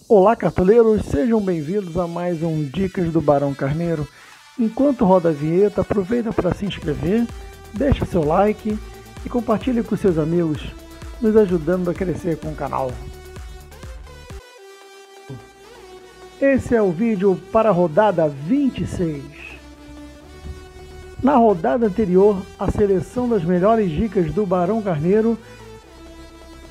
Olá, cartoleiros, sejam bem-vindos a mais um Dicas do Barão Carneiro. Enquanto roda a vinheta, aproveita para se inscrever, deixa seu like e compartilhe com seus amigos, nos ajudando a crescer com o canal. Esse é o vídeo para a rodada 26. Na rodada anterior, a seleção das melhores dicas do Barão Carneiro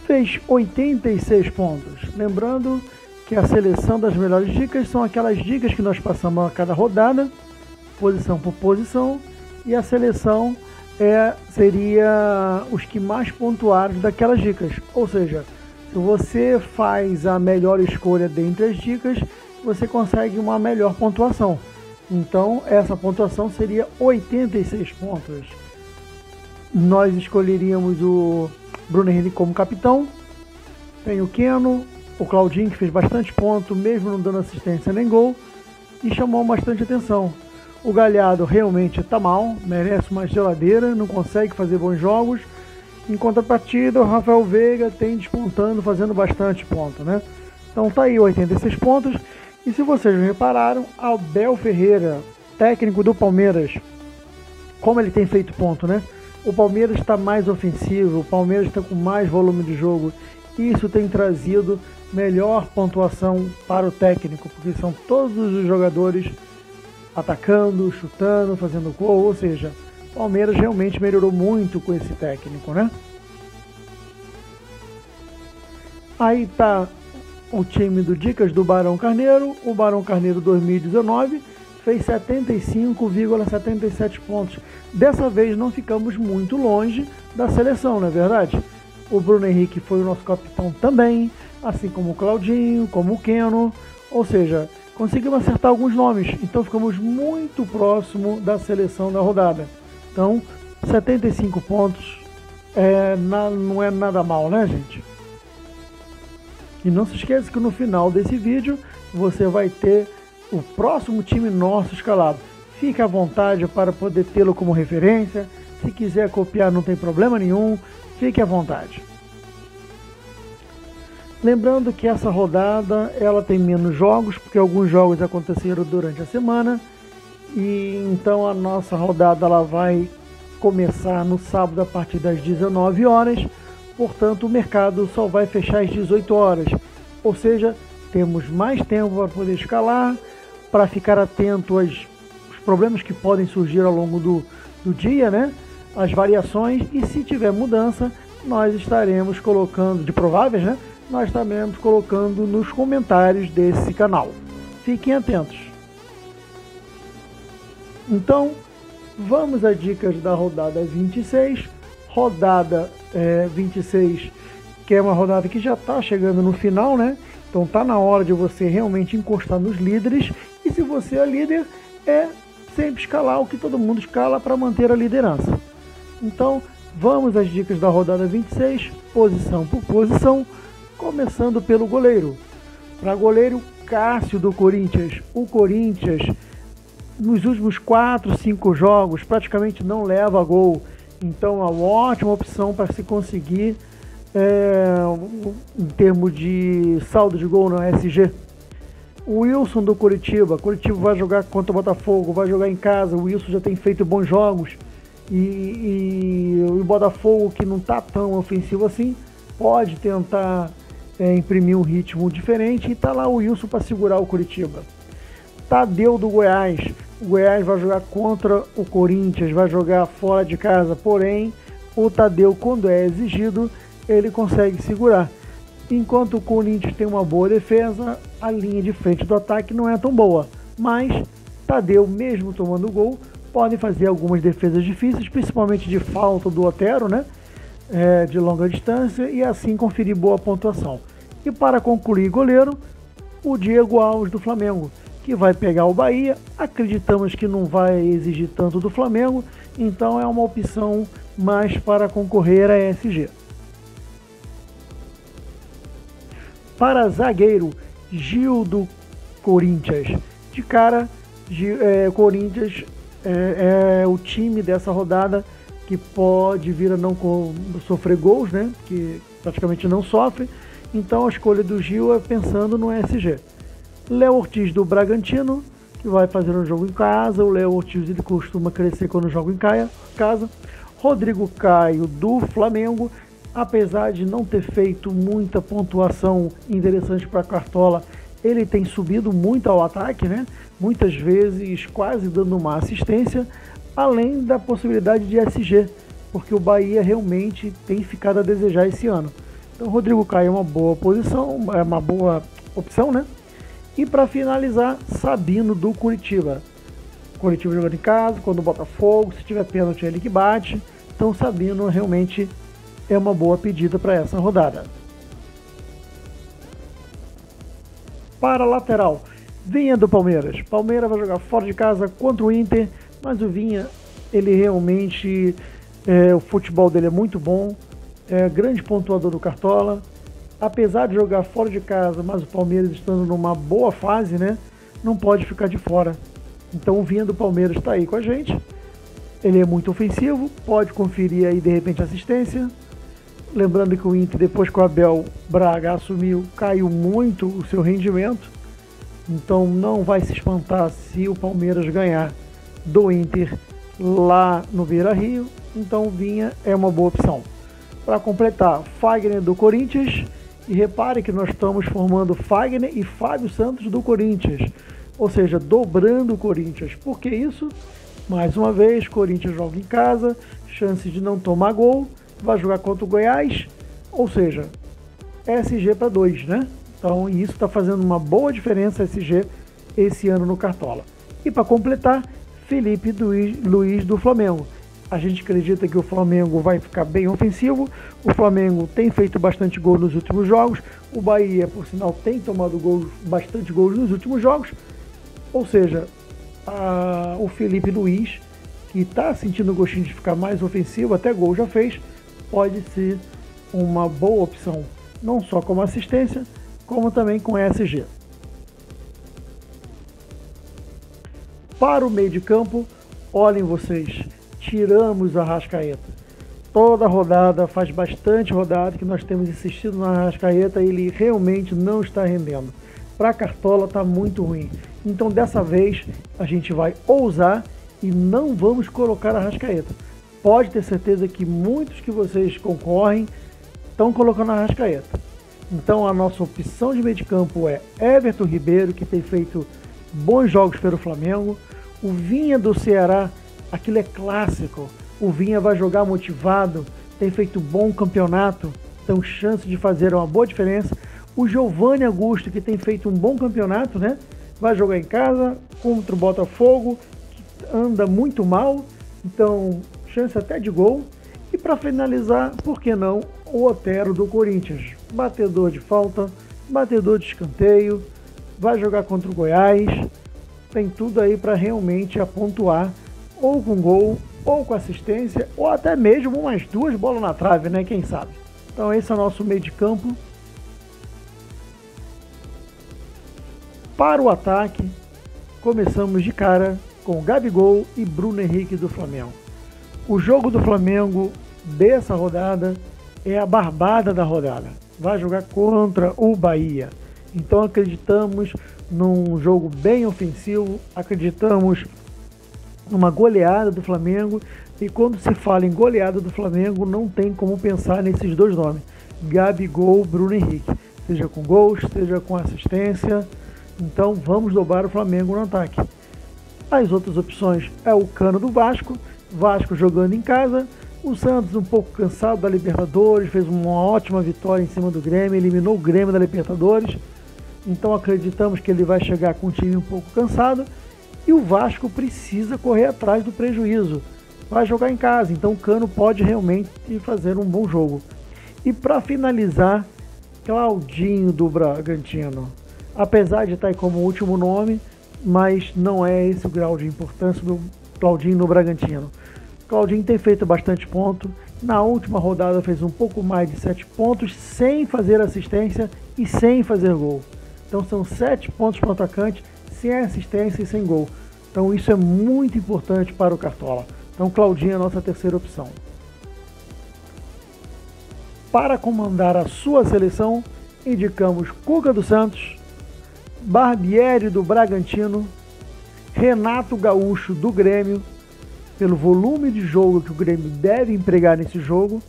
fez 86 pontos. Lembrando que a seleção das melhores dicas são aquelas dicas que nós passamos a cada rodada, posição por posição, e a seleção seria os que mais pontuaram daquelas dicas. Ou seja, se você faz a melhor escolha dentre as dicas, você consegue uma melhor pontuação. Então, essa pontuação seria 86 pontos. Nós escolheríamos o Bruno Henrique como capitão, tem o Keno, o Claudinho, que fez bastante ponto, mesmo não dando assistência nem gol, e chamou bastante atenção. O Galhardo realmente está mal, merece uma geladeira, não consegue fazer bons jogos. Em contrapartida, o Rafael Veiga tem despontando, fazendo bastante ponto, né? Então tá aí 86 pontos. E se vocês repararam, Abel Ferreira, técnico do Palmeiras, como ele tem feito ponto, né? O Palmeiras está mais ofensivo, o Palmeiras está com mais volume de jogo. Isso tem trazido melhor pontuação para o técnico, porque são todos os jogadores atacando, chutando, fazendo gol, ou seja, o Palmeiras realmente melhorou muito com esse técnico, né? Aí tá o time do Dicas do Barão Carneiro. O Barão Carneiro 2019 fez 75,77 pontos. Dessa vez não ficamos muito longe da seleção, não é verdade? O Bruno Henrique foi o nosso capitão também, assim como o Claudinho, como o Keno, ou seja, conseguimos acertar alguns nomes, então ficamos muito próximo da seleção da rodada. Então, 75 pontos não é nada mal, né, gente? E não se esqueça que no final desse vídeo você vai ter o próximo time nosso escalado. Fique à vontade para poder tê-lo como referência. Se quiser copiar, não tem problema nenhum. Fique à vontade. Lembrando que essa rodada ela tem menos jogos, porque alguns jogos aconteceram durante a semana. E então a nossa rodada ela vai começar no sábado a partir das 19 horas. Portanto, o mercado só vai fechar às 18 horas. Ou seja, temos mais tempo para poder escalar, para ficar atento aos problemas que podem surgir ao longo do dia, né? As variações, e se tiver mudança, nós estaremos colocando, de prováveis, né? Nós estaremos colocando nos comentários desse canal. Fiquem atentos. Então, vamos às dicas da rodada 26. Rodada 26, que é uma rodada que já está chegando no final, né? Então está na hora de você realmente encostar nos líderes. E se você é líder, é sempre escalar o que todo mundo escala para manter a liderança. Então, vamos às dicas da rodada 26, posição por posição, começando pelo goleiro. Para goleiro, Cássio do Corinthians. O Corinthians, nos últimos 4, 5 jogos, praticamente não leva gol. Então, é uma ótima opção para se conseguir em termos de saldo de gol no SG. O Wilson do Curitiba. Curitiba vai jogar contra o Botafogo, vai jogar em casa. O Wilson já tem feito bons jogos. E o Botafogo, que não está tão ofensivo assim, pode tentar imprimir um ritmo diferente. E está lá o Wilson para segurar o Curitiba. Tadeu do Goiás. O Goiás vai jogar contra o Corinthians, vai jogar fora de casa. Porém, o Tadeu, quando é exigido, ele consegue segurar. Enquanto o Corinthians tem uma boa defesa, a linha de frente do ataque não é tão boa. Mas Tadeu, mesmo tomando gol, pode fazer algumas defesas difíceis, principalmente de falta do Otero, né? De longa distância, e assim conferir boa pontuação. E para concluir goleiro, o Diego Alves do Flamengo, que vai pegar o Bahia. Acreditamos que não vai exigir tanto do Flamengo, então é uma opção mais para concorrer a SG. Para zagueiro, Gil do Corinthians. De cara, Corinthians é o time dessa rodada que pode vir a não sofrer gols, né? Que praticamente não sofre. Então a escolha do Gil é pensando no SG. Léo Ortiz do Bragantino, que vai fazer um jogo em casa. O Léo Ortiz ele costuma crescer quando joga em casa. Rodrigo Caio do Flamengo, apesar de não ter feito muita pontuação interessante para a Cartola, ele tem subido muito ao ataque, né? Muitas vezes quase dando uma assistência, além da possibilidade de SG, porque o Bahia realmente tem ficado a desejar esse ano. Então Rodrigo Caio é uma boa posição, é uma boa opção, né? E para finalizar, Sabino do Curitiba. Curitiba jogando em casa, quando o Botafogo, se tiver pênalti é ele que bate. Então Sabino realmente é uma boa pedida para essa rodada. Para a lateral, Vinha do Palmeiras. Palmeiras vai jogar fora de casa contra o Inter, mas o Vinha, ele realmente, o futebol dele é muito bom, é grande pontuador do Cartola. Apesar de jogar fora de casa, mas o Palmeiras estando numa boa fase, né, não pode ficar de fora. Então o Vinha do Palmeiras está aí com a gente. Ele é muito ofensivo, pode conferir aí de repente assistência. Lembrando que o Inter, depois que o Abel Braga assumiu, caiu muito o seu rendimento. Então não vai se espantar se o Palmeiras ganhar do Inter lá no Beira-Rio. Então o Vinha é uma boa opção. Para completar, Fagner do Corinthians. E repare que nós estamos formando Fagner e Fábio Santos do Corinthians. Ou seja, dobrando o Corinthians. Por que isso? Mais uma vez, Corinthians joga em casa, chance de não tomar gol, vai jogar contra o Goiás, ou seja, SG para 2, né? Então isso está fazendo uma boa diferença SG esse ano no Cartola. E para completar, Felipe Luiz do Flamengo. A gente acredita que o Flamengo vai ficar bem ofensivo, o Flamengo tem feito bastante gol nos últimos jogos, o Bahia, por sinal, tem tomado bastante gols nos últimos jogos, ou seja, o Felipe Luiz, que está sentindo o gostinho de ficar mais ofensivo, até gol já fez, pode ser uma boa opção, não só como assistência, como também com SG. Para o meio de campo, olhem vocês, tiramos a Arrascaeta. Toda rodada, faz bastante rodada que nós temos insistido na Arrascaeta e ele realmente não está rendendo. Para a Cartola está muito ruim. Então dessa vez a gente vai ousar e não vamos colocar a Arrascaeta. Pode ter certeza que muitos que vocês concorrem estão colocando a Arrascaeta. Então a nossa opção de meio de campo é Everton Ribeiro, que tem feito bons jogos pelo Flamengo. O Vinha do Ceará, aquilo é clássico. O Vinha vai jogar motivado, tem feito bom campeonato, tem chance de fazer uma boa diferença. O Giovanni Augusto, que tem feito um bom campeonato, né? Vai jogar em casa contra o Botafogo, que anda muito mal, então chance até de gol. E para finalizar, por que não, o Otero do Corinthians, batedor de falta, batedor de escanteio, vai jogar contra o Goiás, tem tudo aí para realmente pontuar, ou com gol, ou com assistência, ou até mesmo umas 2 bolas na trave, né? Quem sabe? Então esse é o nosso meio de campo. Para o ataque, começamos de cara com Gabigol e Bruno Henrique do Flamengo. O jogo do Flamengo dessa rodada é a barbada da rodada. Vai jogar contra o Bahia. Então acreditamos num jogo bem ofensivo, acreditamos numa goleada do Flamengo. E quando se fala em goleada do Flamengo, não tem como pensar nesses dois nomes: Gabigol, Bruno Henrique. Seja com gols, seja com assistência. Então vamos dobrar o Flamengo no ataque. As outras opções é o Cano do Vasco, Vasco jogando em casa. O Santos um pouco cansado da Libertadores, fez uma ótima vitória em cima do Grêmio, eliminou o Grêmio da Libertadores. Então acreditamos que ele vai chegar com um time um pouco cansado. E o Vasco precisa correr atrás do prejuízo. Vai jogar em casa, então o Cano pode realmente fazer um bom jogo. E para finalizar, Claudinho do Bragantino. Apesar de estar aí como último nome, mas não é esse o grau de importância do Claudinho no Bragantino. Claudinho tem feito bastante ponto. Na última rodada fez um pouco mais de 7 pontos, sem fazer assistência e sem fazer gol. Então são 7 pontos para o atacante, sem assistência e sem gol. Então isso é muito importante para o Cartola. Então Claudinho é a nossa terceira opção. Para comandar a sua seleção, indicamos Cuca do Santos, Barbieri do Bragantino, Renato Gaúcho do Grêmio, pelo volume de jogo que o Grêmio deve empregar nesse jogo,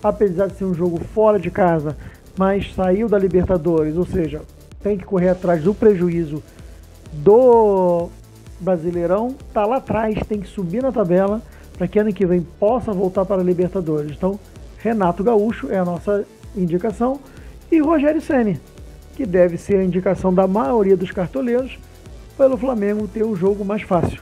apesar de ser um jogo fora de casa, mas saiu da Libertadores, ou seja, tem que correr atrás do prejuízo do Brasileirão, tá lá atrás, tem que subir na tabela para que ano que vem possa voltar para a Libertadores. Então, Renato Gaúcho é a nossa indicação e Rogério Ceni, que deve ser a indicação da maioria dos cartoleiros, pelo Flamengo ter o jogo mais fácil.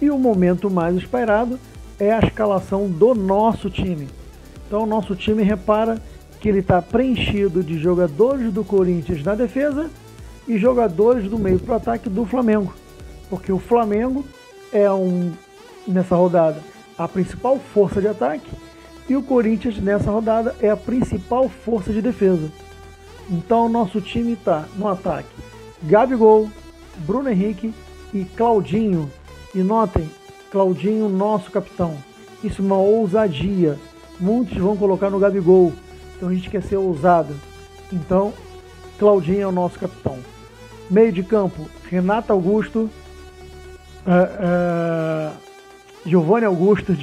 E o momento mais esperado é a escalação do nosso time. Então o nosso time, repara que ele está preenchido de jogadores do Corinthians na defesa e jogadores do meio para o ataque do Flamengo. Porque o Flamengo é nessa rodada a principal força de ataque e o Corinthians nessa rodada é a principal força de defesa. Então o nosso time está no ataque Gabigol, Bruno Henrique e Claudinho. E notem, Claudinho, nosso capitão. Isso é uma ousadia. Muitos vão colocar no Gabigol. Então a gente quer ser ousado. Então, Claudinho é o nosso capitão. Meio de campo, Renato Augusto, Giovanni Augusto,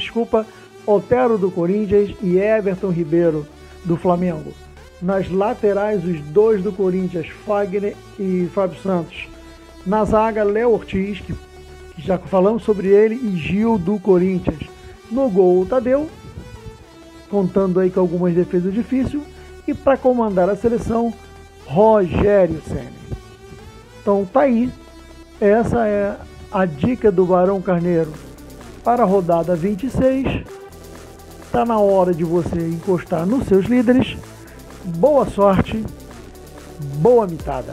Otero do Corinthians e Everton Ribeiro do Flamengo. Nas laterais, os dois do Corinthians, Fagner e Fábio Santos. Na zaga, Léo Ortiz, que já falamos sobre ele, e Gil do Corinthians. No gol, o Tadeu, contando aí com algumas defesas difíceis. E para comandar a seleção, Rogério Ceni. Então tá aí, essa é a dica do Barão Carneiro para a rodada 26. Está na hora de você encostar nos seus líderes. Boa sorte, boa mitada.